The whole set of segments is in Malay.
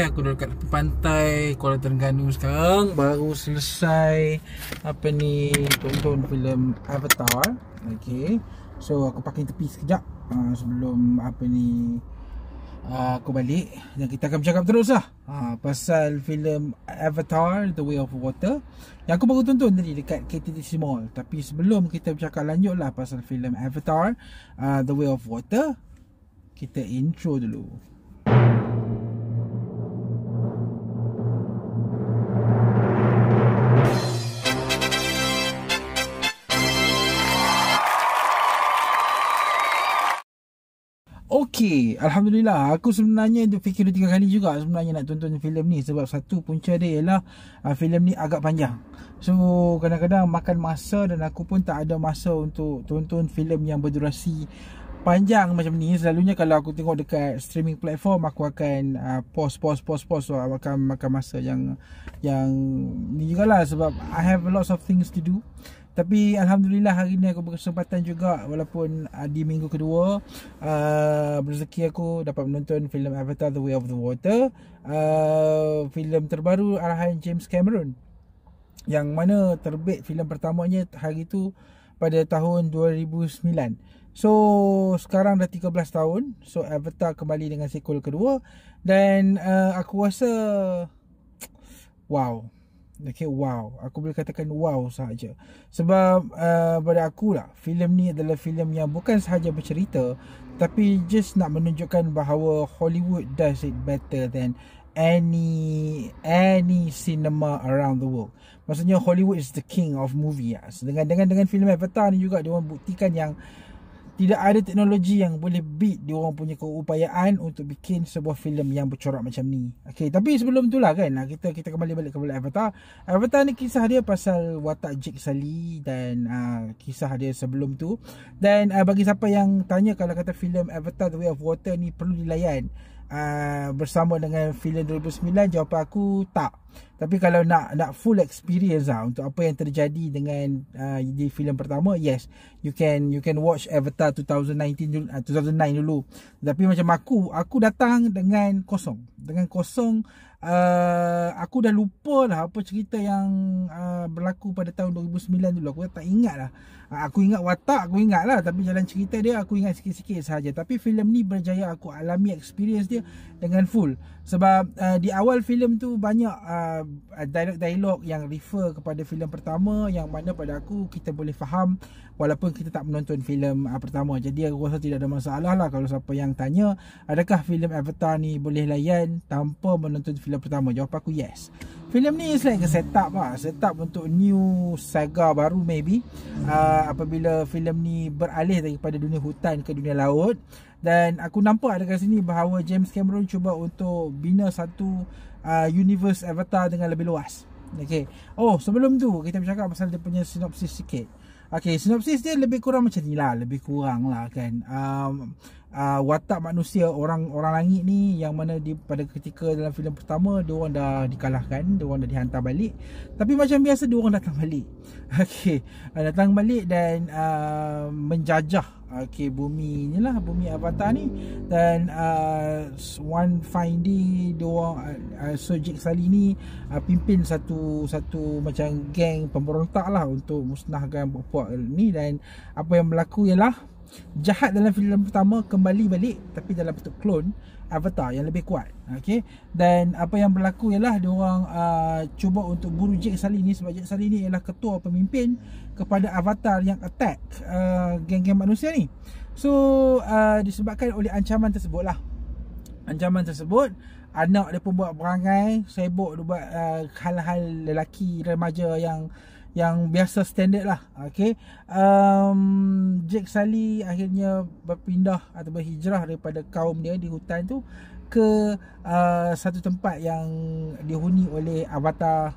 Aku dah dekat tepi pantai Kuala Terengganu sekarang. Baru selesai tonton filem Avatar. Okay, so aku parking tepi sekejap sebelum aku balik. Dan kita akan bercakap terus lah pasal filem Avatar The Way of Water yang aku baru tonton tadi dekat KTTC Mall. Tapi sebelum kita bercakap lanjut lah pasal filem Avatar The Way of Water, kita intro dulu. Okey, Alhamdulillah. Aku sebenarnya fikir 2-3 kali juga sebenarnya nak tonton filem ni. Sebab satu punca dia ialah filem ni agak panjang. So kadang-kadang makan masa dan aku pun tak ada masa untuk tonton filem yang berdurasi panjang macam ni. Selalunya kalau aku tengok dekat streaming platform, aku akan pause. So akan makan masa yang ni jugalah sebab I have a lot of things to do. Tapi Alhamdulillah hari ni aku berkesempatan juga, walaupun di minggu kedua rezeki aku dapat menonton filem Avatar The Way of the Water, filem terbaru arahan James Cameron, yang mana terbit filem pertamanya hari tu pada tahun 2009. So sekarang dah 13 tahun. So Avatar kembali dengan sequel kedua. Dan aku rasa wow. Okay, wow. Aku boleh katakan wow sahaja. Sebab pada aku lah, filem ni adalah filem yang bukan sahaja bercerita, tapi just nak menunjukkan bahawa Hollywood does it better than any cinema around the world. Maksudnya Hollywood is the king of movie. Dengan filem Avatar ni juga dia orang buktikan yang tidak ada teknologi yang boleh beat dia orang punya keupayaan untuk bikin sebuah filem yang bercorak macam ni. Okey, tapi sebelum tu lah kan, kita kembali balik kepada Avatar. Avatar ni kisah dia pasal watak Jake Sully dan kisah dia sebelum tu. Dan bagi siapa yang tanya kalau kata filem Avatar The Way of Water ni perlu dilayan bersama dengan filem 2009, jawapan aku tak. Tapi kalau nak full experience untuk apa yang terjadi dengan di filem pertama, yes, you can watch Avatar 2009 dulu. Tapi macam aku datang dengan kosong. Aku dah lupa lah apa cerita yang berlaku pada tahun 2009 dulu. Aku tak ingat lah. Aku ingat watak, aku ingat lah, tapi jalan cerita dia aku ingat sikit-sikit sahaja. Tapi filem ni berjaya aku alami experience dia dengan full. Sebab di awal filem tu banyak dialog yang refer kepada filem pertama, yang mana pada aku kita boleh faham walaupun kita tak menonton filem pertama. Jadi aku rasa tidak ada masalah lah kalau siapa yang tanya adakah filem Avatar ni boleh layan tanpa menonton filem pertama. Jawapan aku yes. Filem ni is like a setup untuk new saga baru maybe, apabila filem ni beralih daripada dunia hutan ke dunia laut. Dan aku nampak dekat sini bahawa James Cameron cuba untuk bina satu universe Avatar dengan lebih luas. Okay. Oh, sebelum tu kita bercakap pasal dia punya sinopsis sikit. Okay, sinopsis dia lebih kurang macam ni lah. Lebih kurang lah kan. Watak manusia orang langit ni, yang mana pada ketika dalam filem pertama diorang dah dikalahkan, diorang dah dihantar balik. Tapi macam biasa diorang datang balik. Okay, datang balik dan menjajah bumi ni lah, bumi Avatar ni. Dan one fine day diorang so Jake Sully ni pimpin satu macam geng pemberontak lah untuk musnahkan puak ni. Dan apa yang berlaku ialah jahat dalam filem pertama kembali balik, tapi dalam bentuk klon Avatar yang lebih kuat. Okay. Dan apa yang berlaku ialah diorang cuba untuk buru Jake Sully ni, sebab Jake Sully ni ialah ketua pemimpin kepada Avatar yang attack geng-geng manusia ni. So disebabkan oleh ancaman tersebut lah. Ancaman tersebut, anak dia pun buat perangai sibuk, dia buat hal-hal lelaki remaja yang biasa standard lah. Okay. Jake Sully akhirnya berpindah atau berhijrah daripada kaum dia di hutan tu ke satu tempat yang dihuni oleh Avatar,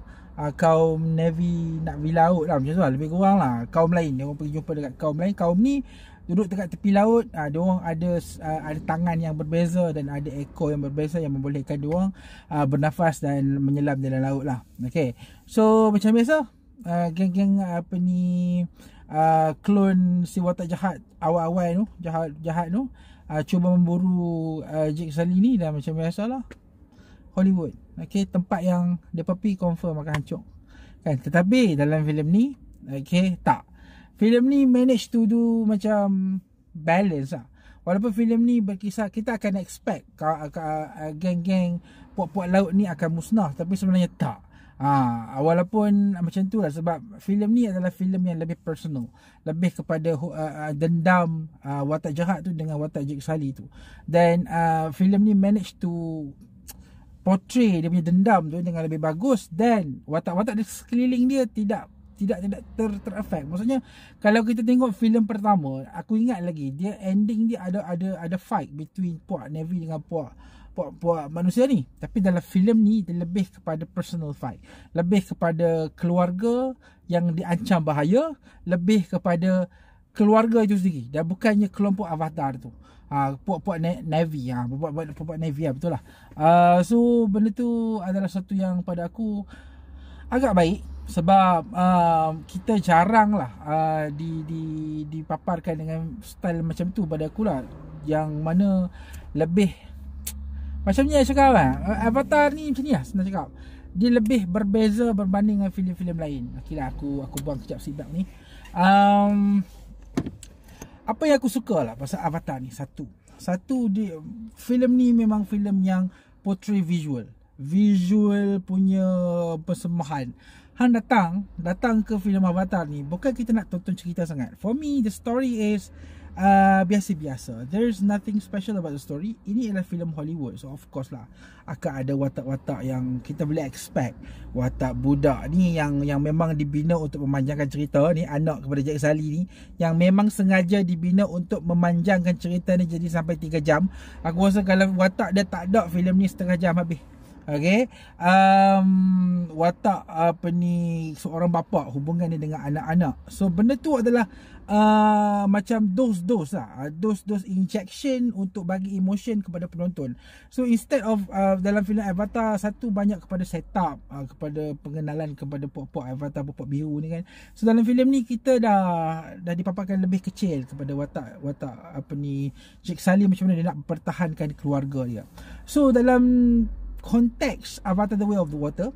kaum Navy laut lah, macam tu lah, lebih kurang lah. Kaum lain, dia orang pergi jumpa dekat kaum lain. Kaum ni duduk dekat tepi laut. Dia orang ada tangan yang berbeza dan ada ekor yang berbeza yang membolehkan dia orang bernafas dan menyelam dalam laut lah. Okay. So macam biasa, geng-geng klon si watak jahat awal-awal tu, jahat tu cuba memburu Jake Sully ni. Dan macam biasalah, Hollywood. Okay, tempat yang depa pi confirm akan hancur. Kan, tetapi dalam filem ni, okay, tak. Filem ni manage to do macam balance lah. Walaupun filem ni berkisah, kita akan expect geng-geng puak-puak laut ni akan musnah, tapi sebenarnya tak. Walaupun macam tu lah, sebab filem ni adalah filem yang lebih personal, lebih kepada dendam watak jahat tu dengan watak Jake Sully tu. Dan filem ni manage to portray dia punya dendam tu dengan lebih bagus, dan watak-watak di sekeliling dia tidak ter-affect. Maksudnya kalau kita tengok filem pertama, aku ingat lagi dia ending dia ada fight between puak Navy dengan puak manusia ni. Tapi dalam filem ni dia lebih kepada personal fight, lebih kepada keluarga yang diancam bahaya, lebih kepada keluarga itu sendiri, dan bukannya kelompok Avatar tu. Puak-puak Navy, puak Navy lah, betul lah. So benda tu adalah satu yang pada aku agak baik, sebab kita jarang lah dipaparkan dengan style macam tu pada aku lah, yang mana lebih macam ni saya cakap lah. Avatar ni macam ni lah senang cakap, dia lebih berbeza berbanding dengan filem-filem lain. Okay lah, aku buang kejap seatbelt ni. Apa yang aku suka lah pasal Avatar ni, Satu dia, filem ni memang filem yang portray visual punya persembahan. Hang datang ke filem Avatar ni bukan kita nak tonton cerita sangat. For me, the story is biasa-biasa. There's nothing special about the story. Ini adalah filem Hollywood, so of course lah akan ada watak-watak yang kita boleh expect. Watak budak ni yang memang dibina untuk memanjangkan cerita ni, anak kepada Jake Sully ni, yang memang sengaja dibina untuk memanjangkan cerita ni jadi sampai 3 jam. Aku rasa kalau watak dia tak ada, filem ni setengah jam habis. Okay, watak seorang bapa, hubungan dia dengan anak-anak. So benda tu adalah macam dos lah, dos injection untuk bagi emotion kepada penonton. So instead of dalam filem Avatar, satu banyak kepada setup, kepada pengenalan kepada puak-puak Avatar, puak biru ni kan. So dalam filem ni kita dah dipaparkan lebih kecil kepada watak Jake Sully, macam mana dia nak mempertahankan keluarga dia. So dalam konteks Avatar The Way of the Water,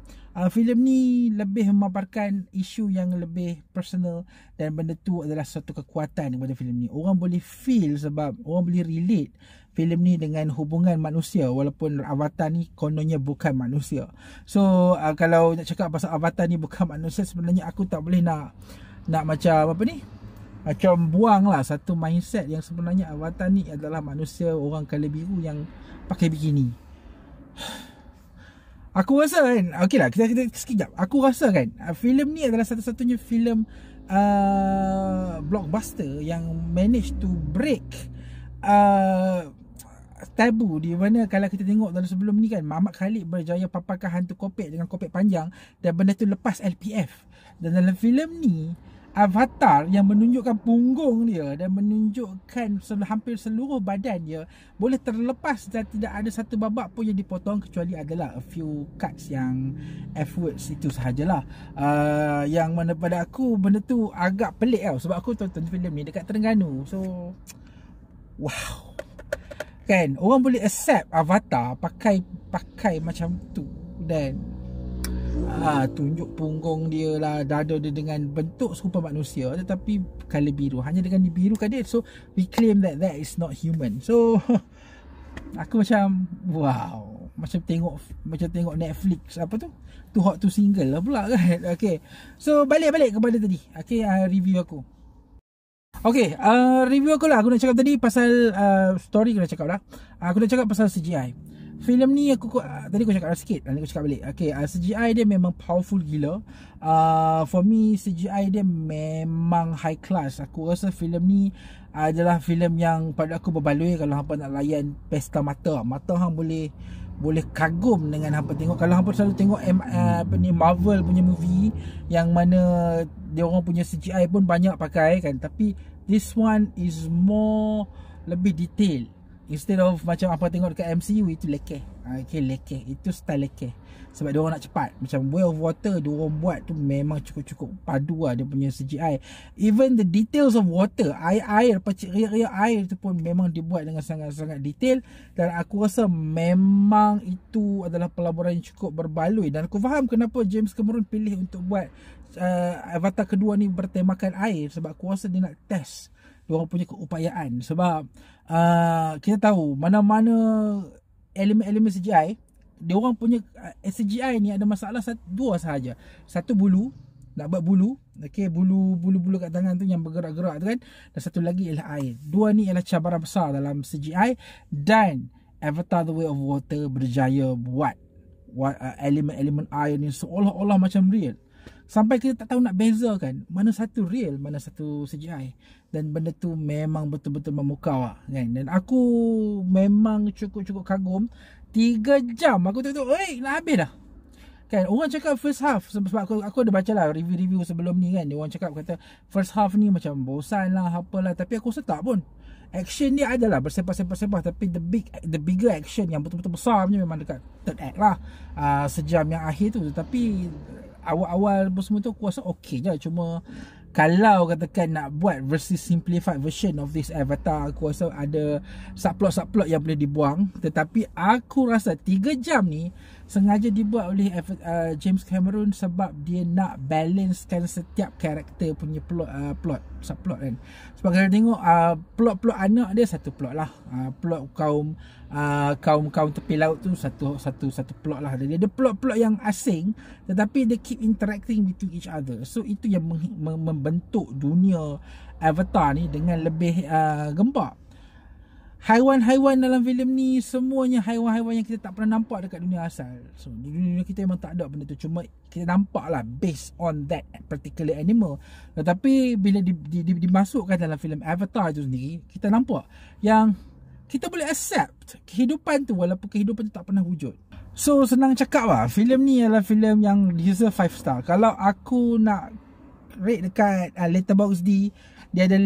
filem ni lebih memaparkan isu yang lebih personal, dan benda tu adalah satu kekuatan kepada filem ni. Orang boleh feel, sebab orang boleh relate filem ni dengan hubungan manusia, walaupun Avatar ni kononnya bukan manusia. So kalau nak cakap pasal Avatar ni bukan manusia, sebenarnya aku tak boleh nak macam macam buang lah satu mindset yang sebenarnya Avatar ni adalah manusia orang kala biru yang pakai bikini. Aku rasa kan, okey lah, kita sekejap. Aku rasa kan, filem ni adalah satu-satunya filem blockbuster yang manage to break tabu, di mana kalau kita tengok dalam sebelum ni kan, Muhammad Khalid berjaya paparkan hantu kopek dengan kopek panjang, dan benda tu lepas LPF. Dan dalam filem ni, Avatar yang menunjukkan punggung dia dan menunjukkan hampir seluruh badan dia boleh terlepas, dan tidak ada satu babak pun yang dipotong, kecuali adalah a few cuts yang F words itu sahajalah. Yang mana pada aku benda tu agak pelik tau, sebab aku tonton filem ni dekat Terengganu. So wow, kan, orang boleh accept Avatar pakai macam tu, dan tunjuk punggung dia lah, dada dia dengan bentuk serupa manusia, tetapi colour biru, hanya dengan dibirukan dia. So we claim that is not human. So aku macam wow, macam tengok Netflix Too Hot to Single lah pula kan. Okay, so balik kepada tadi. Okay, review aku. Okay, review aku lah. Aku nak cakap tadi pasal story, aku nak cakap dah. Aku nak cakap pasal CGI. Filem ni tadi aku cakap sikit, nanti aku cakap balik. Okay, CGI dia memang powerful gila. For me, CGI dia memang high class. Aku rasa filem ni adalah filem yang pada aku berbaloi kalau hampa nak layan pesta mata. Mata hang boleh kagum dengan hampa tengok. Kalau hampa selalu tengok Marvel punya movie, yang mana dia orang punya CGI pun banyak pakai kan, tapi this one is more lebih detail. Instead of macam apa tengok dekat MCU, itu lekeh. Okay, lekeh. Itu style lekeh. Sebab dia orang nak cepat. Macam Way of Water, dia orang buat tu memang cukup-cukup padu lah dia punya CGI. Even the details of water, air, riak-riak air tu pun memang dibuat dengan sangat-sangat detail. Dan aku rasa memang itu adalah pelaburan yang cukup berbaloi. Dan aku faham kenapa James Cameron pilih untuk buat Avatar kedua ni bertemakan air. Sebab aku rasa dia nak test diorang punya keupayaan. Sebab kita tahu mana-mana elemen-elemen CGI, diorang punya CGI ni ada masalah dua sahaja. Satu bulu, nak buat bulu, okay, bulu-bulu kat tangan tu yang bergerak-gerak tu kan. Dan satu lagi ialah air. Dua ni ialah cabaran besar dalam CGI. Dan Avatar The Way of Water berjaya buat elemen-elemen air ni seolah-olah macam real. Sampai kita tak tahu nak bezakan mana satu real, mana satu CGI. Dan benda tu memang betul-betul memukau lah, kan. Dan aku memang cukup-cukup kagum. 3 jam aku tengok, nak habis dah. Kan, orang cakap first half, sebab aku ada baca lah review-review sebelum ni kan. Orang cakap kata first half ni macam bosan lah, apalah. Tapi aku rasa tak pun. Action dia adalah bersepah-sepah. Tapi the bigger action yang betul-betul besar punya memang dekat third act lah. Sejam yang akhir tu. Tapi awal-awal semua tu aku rasa okey je. Cuma kalau katakan nak buat versi simplified version of this Avatar, aku rasa ada subplot-subplot yang boleh dibuang. Tetapi aku rasa 3 jam ni sengaja dibuat oleh James Cameron sebab dia nak balancekan setiap karakter punya subplot kan. Sebab kalau tengok plot anak dia satu plot lah. Plot kaum tepi laut tu satu plot lah. Dia ada plot yang asing tetapi they keep interacting between each other. So itu yang membentuk dunia Avatar ni dengan lebih gempak. Haiwan-haiwan dalam filem ni semuanya haiwan-haiwan yang kita tak pernah nampak dekat dunia asal. So di dunia kita memang tak ada benda tu. Cuma kita nampak lah based on that particular animal. Tetapi bila dimasukkan dalam filem Avatar tu sendiri, kita nampak yang kita boleh accept kehidupan tu walaupun kehidupan tu tak pernah wujud. So senang cakap lah, filem ni adalah filem yang deserve 5 star. Kalau aku nak rate dekat Letterboxd, dia ada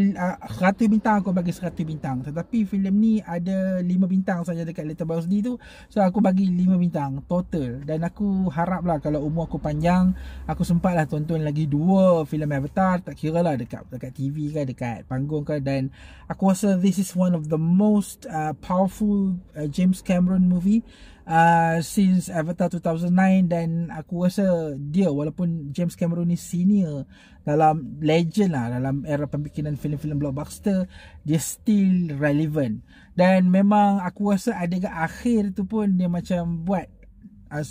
100 bintang, aku bagi 100 bintang. Tetapi filem ni ada 5 bintang saja dekat Letterboxd tu. So aku bagi 5 bintang total. Dan aku harap lah kalau umur aku panjang, aku sempat lah tonton lagi 2 filem Avatar. Tak kira lah dekat TV ke, dekat panggung ke. Dan aku rasa this is one of the most powerful James Cameron movie since Avatar 2009. Dan aku rasa dia, walaupun James Cameron ni senior dalam legend lah, dalam era pembikinan filem-filem blockbuster, dia still relevant. Dan memang aku rasa adegan akhir tu pun dia macam buat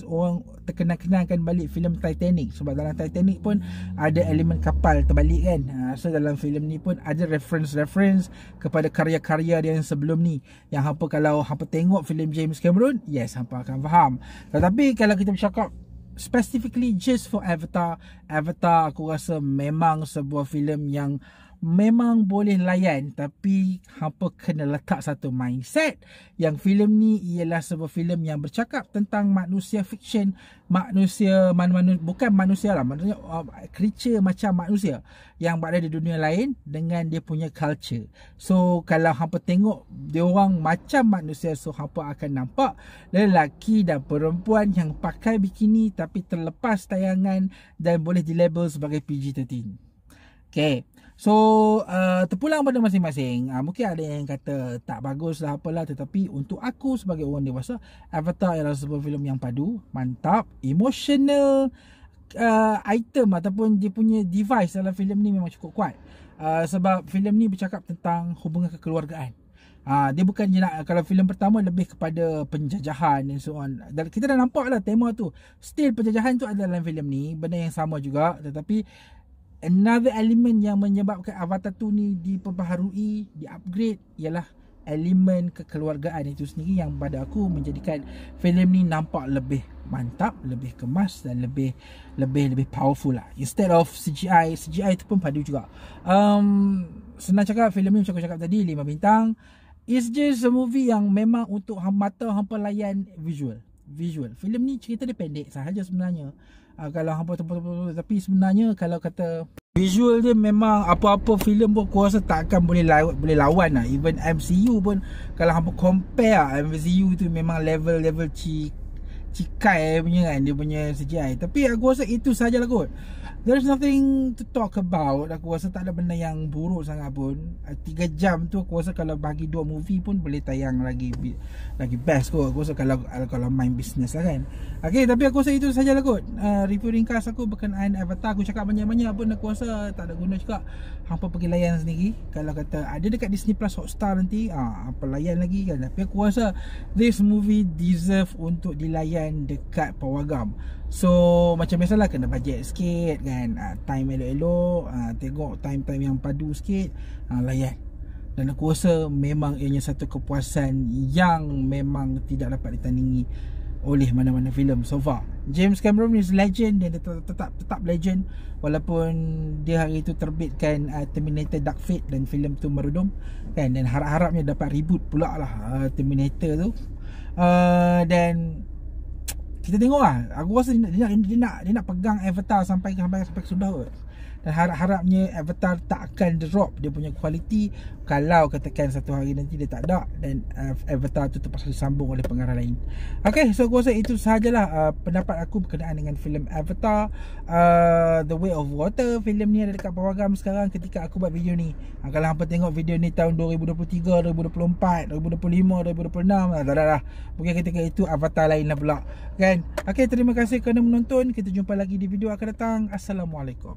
orang terkenal-kenalkan balik filem Titanic. Sebab dalam Titanic pun ada elemen kapal terbalik kan. So dalam filem ni pun ada reference kepada karya-karya dia yang sebelum ni, yang hampa kalau hampa tengok filem James Cameron, yes, hampa akan faham. Tetapi kalau kita bercakap specifically just for Avatar aku rasa memang sebuah filem yang memang boleh layan. Tapi hampa kena letak satu mindset yang filem ni ialah sebuah filem yang bercakap tentang manusia fiction, manusia bukan manusia lah, maksudnya creature macam manusia yang berada di dunia lain dengan dia punya culture. So kalau hampa tengok dia orang macam manusia, so hampa akan nampak lelaki dan perempuan yang pakai bikini tapi terlepas tayangan dan boleh dilabel sebagai PG-13. Okay, so terpulang pada masing-masing. Mungkin ada yang kata tak bagus lah apalah, tetapi untuk aku sebagai orang dewasa, Avatar adalah sebuah filem yang padu, mantap, emotional item ataupun dia punya device dalam filem ni memang cukup kuat. Sebab filem ni bercakap tentang hubungan kekeluargaan. Dia bukan je nak, kalau filem pertama lebih kepada penjajahan and so on. Dan kita dah nampak lah tema tu. Still penjajahan tu ada dalam filem ni, benda yang sama juga. Tetapi another element yang menyebabkan Avatar tu ni diperbaharui, di-upgrade, ialah elemen kekeluargaan itu sendiri, yang pada aku menjadikan filem ni nampak lebih mantap, lebih kemas dan lebih powerful lah. Instead of CGI tu pun padu juga. Senang cakap, filem ni macam aku cakap tadi 5 bintang. It's just a movie yang memang untuk mata hampa layan visual. Filem ni cerita dia pendek sahaja sebenarnya. Kalau hampa tapi sebenarnya kalau kata Visual dia memang apa-apa filem pun aku rasa tak akan boleh lawan lah. Even MCU pun kalau hampa compare MCU tu memang level cikai punya kan, dia punya CGI. Tapi aku rasa itu sajalah kot. There's nothing to talk about. Aku rasa tak ada benda yang buruk sangat pun. 3 jam tu aku rasa kalau bagi 2 movie pun boleh tayang lagi best kot. Aku rasa kalau main business lah kan. Okay, tapi aku rasa itu sajalah kot. Review ringkas aku berkenaan Avatar. Aku cakap banyak-banyak pun aku rasa tak ada guna juga. Hampa pergi layan sendiri. Kalau kata ada dekat Disney Plus Hotstar nanti, apa layan lagi kan. Tapi aku rasa this movie deserve untuk dilayan dekat Pawagam. So macam biasalah, kena bajet sikit kan, time elok-elok, tengok time-time yang padu sikit, layan. Dan aku rasa memang ianya satu kepuasan yang memang tidak dapat ditandingi oleh mana-mana filem so far. James Cameron is legend dan dia tetap legend. Walaupun dia hari itu terbitkan Terminator Dark Fate dan filem tu merudum kan, dan harap-harapnya dapat reboot pula lah Terminator tu. Dan kita tengok lah. Aku rasa dia nak pegang Avatar sampai sudah kot. Dan harap-harapnya Avatar tak akan drop dia punya kualiti kalau katakan satu hari nanti dia tak ada dan Avatar tu terpaksa disambung oleh pengarah lain. Okay, so aku rasa itu sahajalah pendapat aku berkenaan dengan filem Avatar The Way of Water. Filem ni ada dekat Pawagam sekarang ketika aku buat video ni. Kalau hampa tengok video ni tahun 2023, 2024, 2025, 2026, tak ada lah. Mungkin ketika itu Avatar lain lah pula kan. Okay, terima kasih kerana menonton. Kita jumpa lagi di video akan datang. Assalamualaikum.